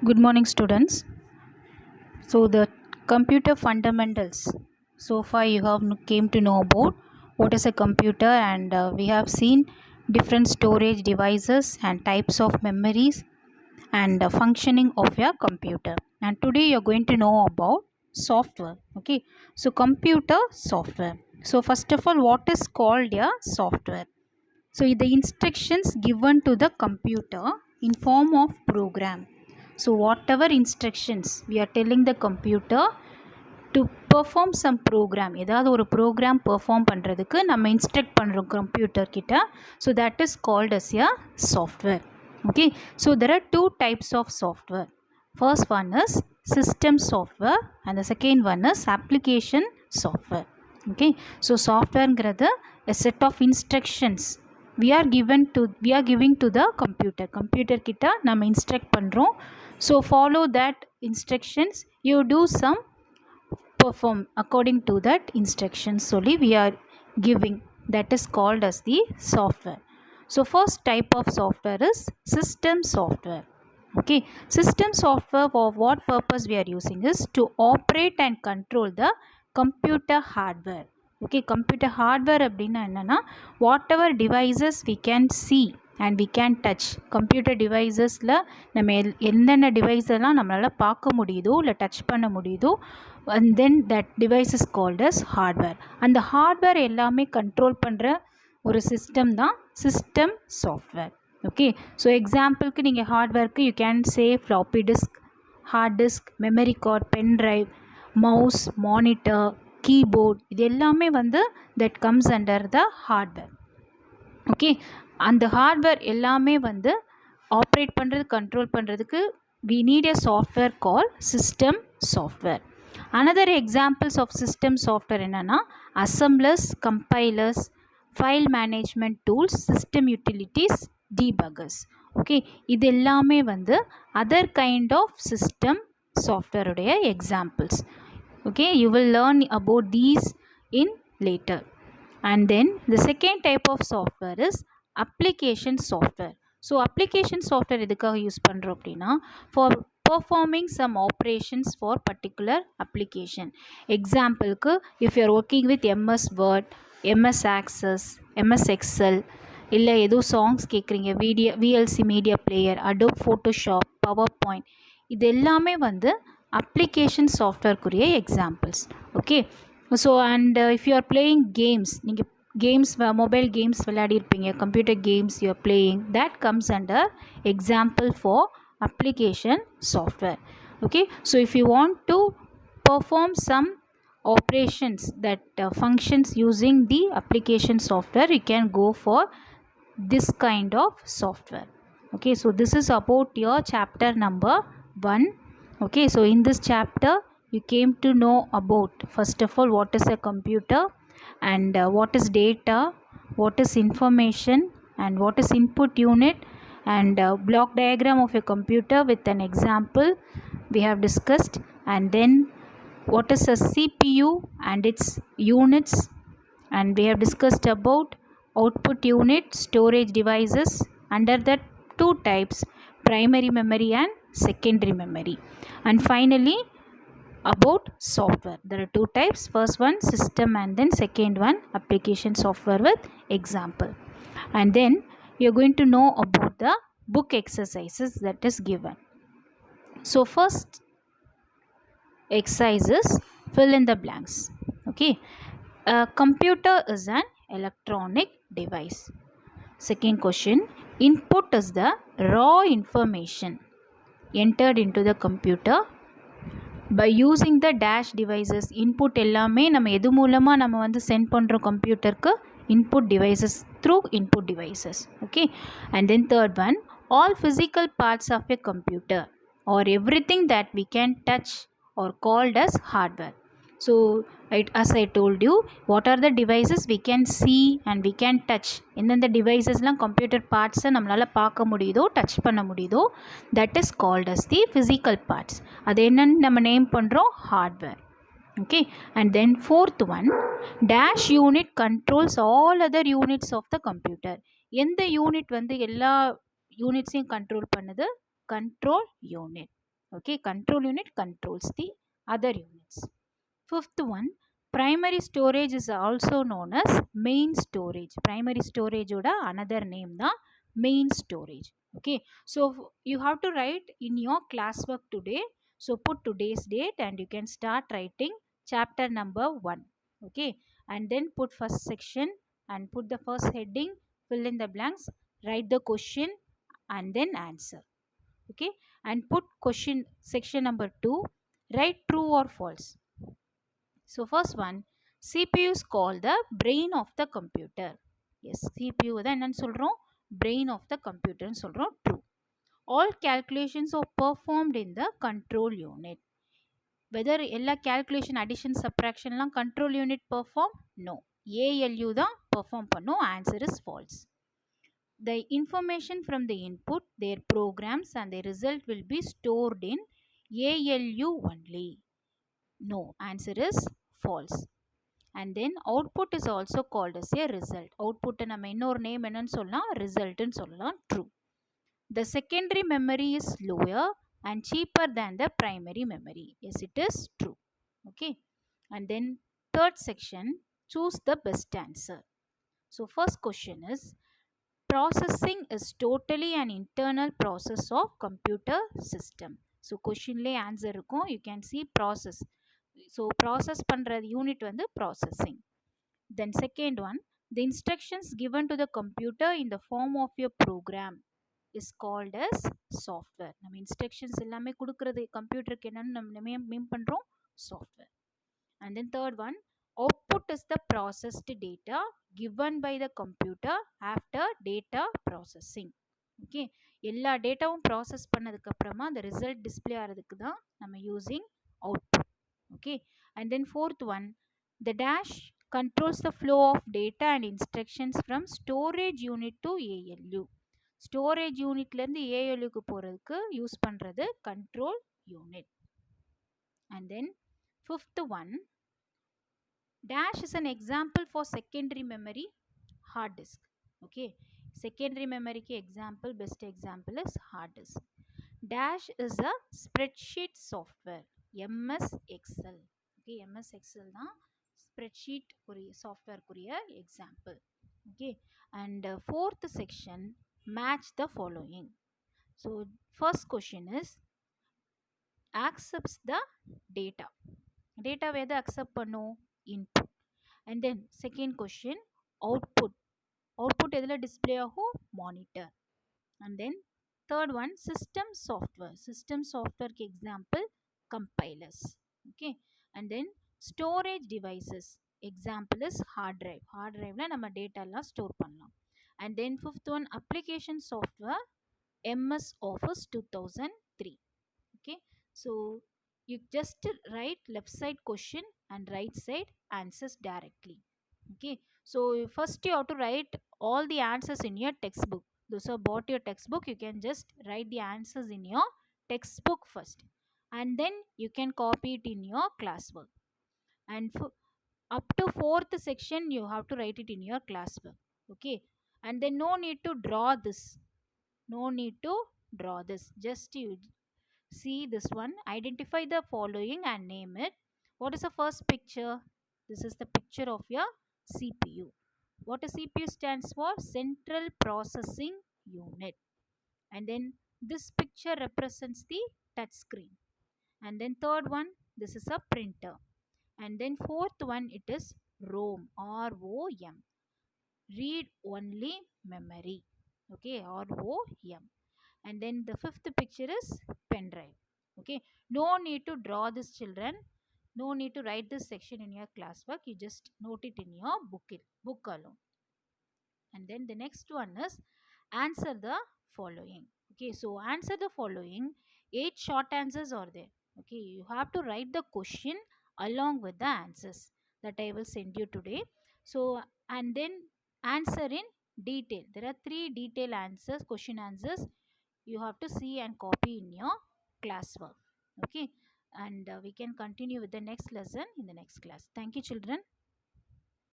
Good morning, students. So the computer fundamentals. So far, you have came to know about what is a computer, and we have seen different storage devices and types of memories and functioning of your computer. And today, you're going to know about software. Okay, so computer software. So first of all, what is called a software? So the instructions given to the computer in form of program. So whatever instructions we are telling the computer to perform some program, ஏதாவது ஒரு program perform பண்ணுறதுக்கு நம்ம instruct பண்ணுறோம் computer கிட்ட. So that is called as a software. Okay, so there are two types of software. First one is system software and the second one is application software. Okay, so softwareங்கிறது a set of instructions we are giving to the computer கிட்ட நம்ம instruct பண்ணுறோம். So follow that instructions, you do some perform according to that instructions solely we are giving, that is called as the software. So first type of software is system software. Okay, system software for what purpose we are using is to operate and control the computer hardware. Okay, computer hardware அப்படின்னா என்னன்னா whatever devices we can see and we can touch. computer devices-ல நம்ம என்னென்ன device எல்லாம் நம்மளால் பார்க்க முடியுதோ இல்லை touch பண்ண முடியுதோ, and then that device is called as hardware. அந்த hardware எல்லாமே கண்ட்ரோல் பண்ணுற ஒரு சிஸ்டம் தான் சிஸ்டம் சாஃப்ட்வேர். ஓகே, ஸோ எக்ஸாம்பிளுக்கு நீங்கள் ஹார்ட்வேருக்கு you can say floppy disk, hard disk, memory card, pen drive, mouse, monitor, keyboard, இது எல்லாமே வந்து that comes under the hardware. Okay, அந்த ஹார்ட்வேர் எல்லாமே வந்து ஆப்ரேட் பண்ணுறது கண்ட்ரோல் பண்ணுறதுக்கு we need a software called system software. Another examples of system software என்னன்னா assemblers, compilers, file management tools, system utilities, debuggers. Okay, இது எல்லாமே வந்து other kind of system software உடைய examples. Okay, you will learn about these in later. And then the second type of software is application software. So application software எதுக்காக use பண்ணுறோம் அப்படின்னா for performing some operations for particular application. எக்ஸாம்பிளுக்கு if you are working with MS Word, MS Access, MS Excel, இல்லை ஏதோ songs கேட்குறீங்க, VLC media player, Adobe Photoshop, PowerPoint, இது எல்லாமே வந்து அப்ளிகேஷன் சாஃப்ட்வேர்க்குரிய examples. Okay, so and if you are playing games, நீங்கள் games, mobile games விளையாடிருப்பீங்க, computer games you are playing, that comes under example for application software. Okay, so if you want to perform some operations that functions using the application software, you can go for this kind of software. Okay, so this is about your chapter number 1. Okay, so in this chapter you came to know about, first of all, what is a computer and what is data, what is information, and what is input unit, and block diagram of a computer with an example we have discussed. And then what is a CPU and its units, and we have discussed about output unit, storage devices, under that two types, primary memory and secondary memory. And finally about software, there are two types, first one system and then second one application software with example. And then you are going to know about the book exercises that is given. So first exercise is fill in the blanks. Okay, a computer is an electronic device. Second question, input is the raw information entered into the computer by using the dash devices. Input எல்லாமே நம்ம எது மூலமாக நம்ம வந்து send பண்ணுறோம் கம்ப்யூட்டருக்கு, input devices, through input devices. Okay, and then third one, all physical parts of a computer or everything that we can touch or called as hardware. So as I told you, what are the devices we can see and we can touch, எந்தெந்த டிவைசஸ்லாம் computer பார்ட்ஸை நம்மளால் பார்க்க முடியுதோ touch பண்ண முடியுதோ, that is called as the physical parts. அது என்னன்னு நம்ம name பண்ணுறோம் hardware. Okay, and then fourth one, dash unit controls all other units of the computer. எந்த யூனிட் வந்து எல்லா யூனிட்ஸையும் கண்ட்ரோல் பண்ணுது? Control unit. Okay, control unit controls the other units. Fifth one, primary storage is also known as main storage. Primary storage oda another name da main storage. Okay, so you have to write in your classwork today. So put today's date and you can start writing chapter number 1. Okay, and then put first section and put the first heading, fill in the blanks, write the question and then answer. Okay, and put question section number 2, write true or false. So first one, CPU is called the brain of the computer. Yes, CPU தான் என்னன்னு சொல்றோம், brain of the computer ன்னு சொல்றோம். True. All calculations are performed in the control unit. Whether எல்லா calculation addition subtraction எல்லாம் control unit perform? No. ALU தான் perform பண்ணும். Answer is false. The information from the input, their programs and the result will be stored in ALU only. No. Answer is false. And then output is also called as a result. Output நம்ம இன்னொரு name என்னன்னு சொல்லலாம், result ன்னு சொல்லலாம். True. The secondary memory is lower and cheaper than the primary memory. Yes, it is true. Okay. And then third section, choose the best answer. So first question is, processing is totally an internal process of computer system. So question lay answer இருக்கும். You can see process. So process பண்ற unit வந்து processing. Then second one, the instructions given to the computer in the form of a program is called as software. நம்ம instructions எல்லாமே கொடுக்கிறது கம்ப்யூட்டருக்கு என்னன்னு நம்ம மீன் பண்றோம், software. And then third one, output is the processed data given by the computer after data processing. Okay, எல்லா டேட்டாவும் process பண்ணதுக்கு அப்புறமா the result display ஆகிறதுக்கு தான் நம்ம using output. Okay, and then fourth one, the dash controls the flow of data and instructions from storage unit to ALU. Storage unit லேருந்து ALU க்கு போகிறதுக்கு use பண்ணுறது control unit. And then fifth one, dash is an example for secondary memory, hard disk. Okay, secondary memory ki example, best example is hard disk. Dash is a spreadsheet software, MS Excel. Okay, MS Excel na spreadsheet software kuriya example. Okay, and fourth section, match the following. So first question is, accepts the data. Data whether accept பண்ணும், input. And then second question, output. Output எதில் display ஆகும், monitor. And then third one, system software. System software ki example, compilers. Okay, and then storage devices, example is hard drive. Hard drive la nama data la store பண்ணலாம். And then fifth one, application software, MS Office 2003. Okay, so you just write left side question and right side answers directly. Okay, so first you have to write all the answers in your textbook. Those who bought your textbook, you can just write the answers in your textbook first, and then you can copy it in your classwork. And up to fourth section you have to write it in your classwork. Okay, and then no need to draw this, no need to draw this, just you see this one, identify the following and name it. What is the first picture? This is the picture of your CPU. What a CPU stands for? Central Processing Unit. And then this picture represents the touch screen. And then third one, this is a printer. And then fourth one, it is ROM, ROM, read only memory. Okay, ROM. And then the fifth picture is pen drive. Okay, no need to draw this, children. No need to write this section in your classwork. You just note it in your book alone. And then the next one is answer the following. Okay, so answer the following. 8 short answers are there. Okay, you have to write the question along with the answers that I will send you today. So, and then answer in detail. There are 3 detail answers, question answers. You have to see and copy in your classwork. Okay, and we can continue with the next lesson in the next class. Thank you, children.